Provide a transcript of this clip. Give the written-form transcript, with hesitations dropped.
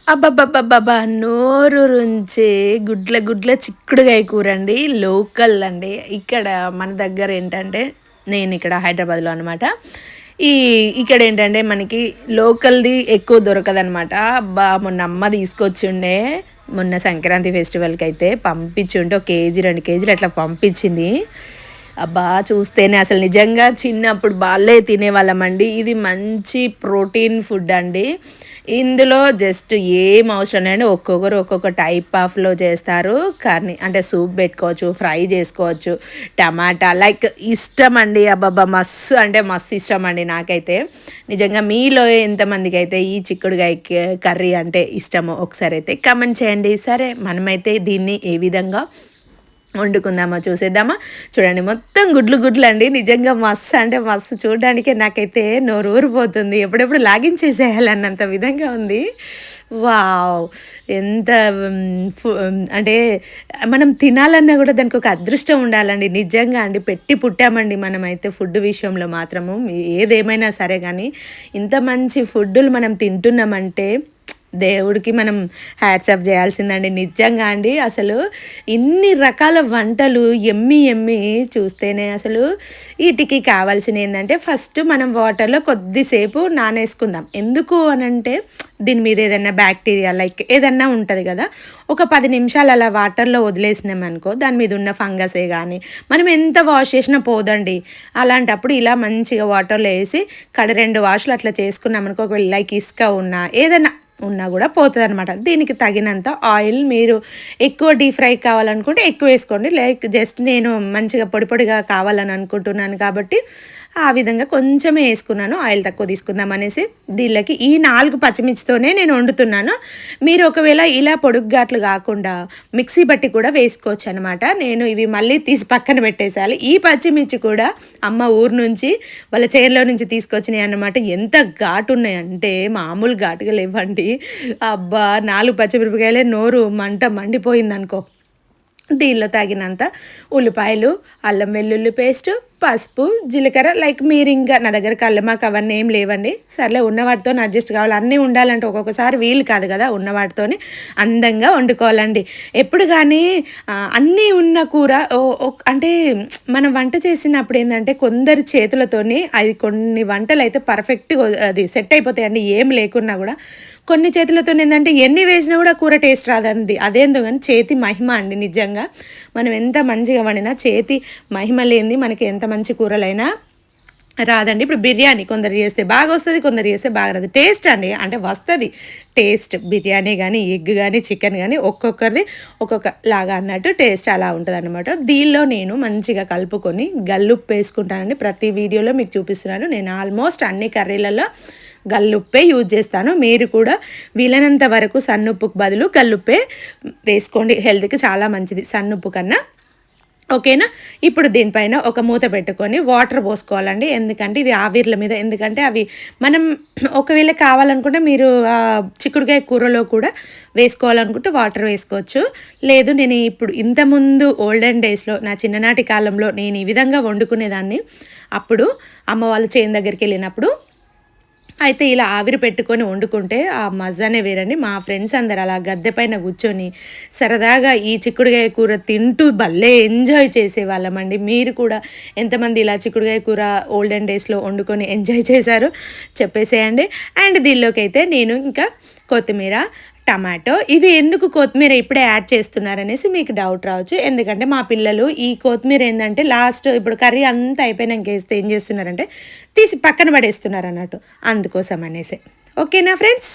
అబ్బబ్బబ్బబ్బబ్బా! నోరూరించే గుడ్ల గుడ్ల చిక్కుడుగాయ కూరండి. లోకల్ అండి. ఇక్కడ మన దగ్గరేంటంటే నేనిక్కడ హైదరాబాద్‌లో అనమాట. ఈ ఇక్కడేంటంటే మనకి లోకల్‌ది ఎక్కువ దొరకదనమాట. అబ్బా! మొన్న అమ్మ తీసుకొచ్చుండే. మొన్న సంక్రాంతి ఫెస్టివల్‌కైతే పంపించుంటే ఒక కేజీ, 2 కేజీలు అట్లా పంపించింది. అబ్బా! చూస్తేనే అసలు నిజంగా చిన్నప్పుడు బాలే తినేవాళ్ళమండి. ఇది మంచి ప్రోటీన్ ఫుడ్ అండి. ఇందులో జస్ట్ ఏం అవసరం లేదండి. ఒక్కొక్కరు ఒక్కొక్క టైప్ ఆఫ్‌లో చేస్తారు. కానీ అంటే సూప్ పెట్టుకోవచ్చు, ఫ్రై చేసుకోవచ్చు. టమాటా లైక్ ఇష్టమండి. అబ్బబ్బా! మస్సు అంటే మస్తు ఇష్టమండి నాకైతే. నిజంగా మీలో ఎంతమందికైతే ఈ చిక్కుడుగాయ కర్రీ అంటే ఇష్టమో ఒకసారైతే కామెంట్ చేయండి. సరే మనమైతే దీన్ని ఏ విధంగా వండుకుందామా చూసేద్దామా. చూడండి మొత్తం గుడ్లు గుడ్లు అండి. నిజంగా మస్తు అంటే మస్తు చూడడానికే నాకైతే నోరు ఊరిపోతుంది. ఎప్పుడెప్పుడు లాగించేసేయాలన్నంత విధంగా ఉంది. వావ్! ఎంత అంటే మనం తినాలన్నా కూడా దానికి ఒక అదృష్టం ఉండాలండి. నిజంగా అండి పెట్టి పుట్టామండి మనమైతే ఫుడ్ విషయంలో మాత్రము. ఏదేమైనా సరే కానీ ఇంత మంచి ఫుడ్డులు మనం తింటున్నామంటే దేవుడికి మనం హ్యాట్స్ ఆఫ్ చేయాల్సిందండి. నిజంగా అండి అసలు ఇన్ని రకాల వంటలు ఎమ్మి ఎమ్మి చూస్తేనే అసలు వీటికి కావాల్సినవి ఏంటంటే ఫస్ట్ మనం వాటర్లో కొద్దిసేపు నానేసుకుందాం. ఎందుకు అనంటే దీని మీద ఏదైనా బ్యాక్టీరియా లైక్ ఏదన్నా ఉంటుంది కదా, ఒక 10 నిమిషాలు అలా వాటర్లో వదిలేసినామనుకో దాని మీద ఉన్న ఫంగసే కానీ మనం ఎంత వాష్ చేసినా పోదండి. అలాంటప్పుడు ఇలా మంచిగా వాటర్లో వేసి 2 వాష్లు అట్లా చేసుకున్నామనుకో, ఒకవేళ లైక్ ఇసుక ఉన్నా ఏదైనా ఉన్నా కూడా పోతుందనమాట. దీనికి తగినంత ఆయిల్ మీరు ఎక్కువ డీప్ ఫ్రై కావాలనుకుంటే ఎక్కువ వేసుకోండి. లైక్ జస్ట్ నేను మంచిగా పొడి పొడిగా కావాలని అనుకుంటున్నాను కాబట్టి ఆ విధంగా కొంచెమే వేసుకున్నాను. ఆయిల్ తక్కువ తీసుకుందాం అనేసి దీళ్ళకి ఈ 4 పచ్చిమిర్చితోనే నేను వండుతున్నాను. మీరు ఒకవేళ ఇలా పొడుగ్గాట్లు కాకుండా మిక్సీ బట్టి కూడా వేసుకోవచ్చు అనమాట. నేను ఇవి మళ్ళీ తీసి పక్కన పెట్టేసేయాలి. ఈ పచ్చిమిర్చి కూడా అమ్మ ఊరు నుంచి వాళ్ళ చేనులో నుంచి తీసుకొచ్చినాయి అన్నమాట. ఎంత ఘాటు ఉన్నాయంటే మామూలు ఘాటుగా లేవండి. అబ్బా! 4 పచ్చిమిరపకాయలే నోరు మంట మండిపోయిందనుకో. దీనిలో తగినంత ఉల్లిపాయలు, అల్లం వెల్లుల్లి పేస్టు, పసుపు, జీలకర్ర లైక్ మీరు ఇంకా నా దగ్గర కల్లమాకు అవన్నీ ఏం లేవండి. సర్లే ఉన్న వాటితో అడ్జస్ట్ కావాలి. అన్నీ ఉండాలంటే ఒక్కొక్కసారి వీలు కాదు కదా. ఉన్న వాటితోని అందంగా వండుకోవాలండి. ఎప్పుడు కానీ అన్నీ ఉన్న కూర అంటే మనం వంట చేసినప్పుడు ఏంటంటే కొందరి చేతులతోని అది కొన్ని వంటలు అయితే పర్ఫెక్ట్గా అది సెట్ అయిపోతాయండి. ఏం లేకున్నా కూడా కొన్ని చేతులతో ఏంటంటే ఎన్ని వేసినా కూడా కూర టేస్ట్ రాదండి. అదేందో కానీ చేతి మహిమ అండి. నిజంగా మనం ఎంత మంచిగా వండినా చేతి మహిమ లేనిది మనకి ఎంత మంచి కూరలైనా రాదండి. ఇప్పుడు బిర్యానీ కొందరు చేస్తే బాగా వస్తుంది, కొందరు చేస్తే బాగా రాదు. టేస్ట్ అండి అంటే వస్తుంది టేస్ట్. బిర్యానీ కానీ ఎగ్ కానీ చికెన్ కానీ ఒక్కొక్కరిది ఒక్కొక్క లాగా అన్నట్టు టేస్ట్ అలా ఉంటుంది అనమాట. దీనిలో నేను మంచిగా కలుపుకొని గల్లుప్పు వేసుకుంటానండి. ప్రతి వీడియోలో మీకు చూపిస్తున్నాను. నేను ఆల్మోస్ట్ అన్ని కర్రీలలో గల్లుప్పే యూజ్ చేస్తాను. మీరు కూడా వీలైనంత వరకు సన్నుప్పుకు బదులు గల్లుప్పే వేసుకోండి. హెల్త్కి చాలా మంచిది సన్నుప్పు కన్నా. ఓకేనా. ఇప్పుడు దీనిపైన ఒక మూత పెట్టుకొని వాటర్ పోసుకోవాలండి. ఎందుకంటే ఇది ఆవిర్ల మీద, ఎందుకంటే అవి మనం ఒకవేళ కావాలనుకుంటే మీరు చిక్కుడుకాయ కూరలో కూడా వేసుకోవాలనుకుంటే వాటర్ వేసుకోవచ్చు. లేదు నేను ఇప్పుడు ఇంతకుముందు ఓల్డెన్ డేస్లో నా చిన్ననాటి కాలంలో నేను ఈ విధంగా వండుకునేదాన్ని. అప్పుడు అమ్మ వాళ్ళు చేను దగ్గరికి వెళ్ళినప్పుడు అయితే ఇలా ఆవిరి పెట్టుకొని వండుకుంటే ఆ మజానే వేరండి. మా ఫ్రెండ్స్ అందరు అలా గద్దె పైన కూర్చొని సరదాగా ఈ చిక్కుడుకాయ కూర తింటూ భలే ఎంజాయ్ చేసేవాళ్ళమండి. మీరు కూడా ఎంతమంది ఇలా చిక్కుడుకాయ కూర ఓల్డెన్ డేస్లో వండుకొని ఎంజాయ్ చేశారో చెప్పేసేయండి. అండ్ దీనిలోకి అయితే నేను ఇంకా కొత్తిమీర, టమాటో ఇవి ఎందుకు కొత్తిమీర ఇప్పుడే యాడ్ చేస్తున్నారనేసి మీకు డౌట్ రావచ్చు. ఎందుకంటే మా పిల్లలు ఈ కొత్తిమీర ఏంటంటే లాస్ట్ ఇప్పుడు కర్రీ అంతా అయిపోయినాక వేస్తే ఏం చేస్తున్నారంటే తీసి పక్కన పడేస్తున్నారు అన్నట్టు. అందుకోసం అనేసి. ఓకేనా ఫ్రెండ్స్.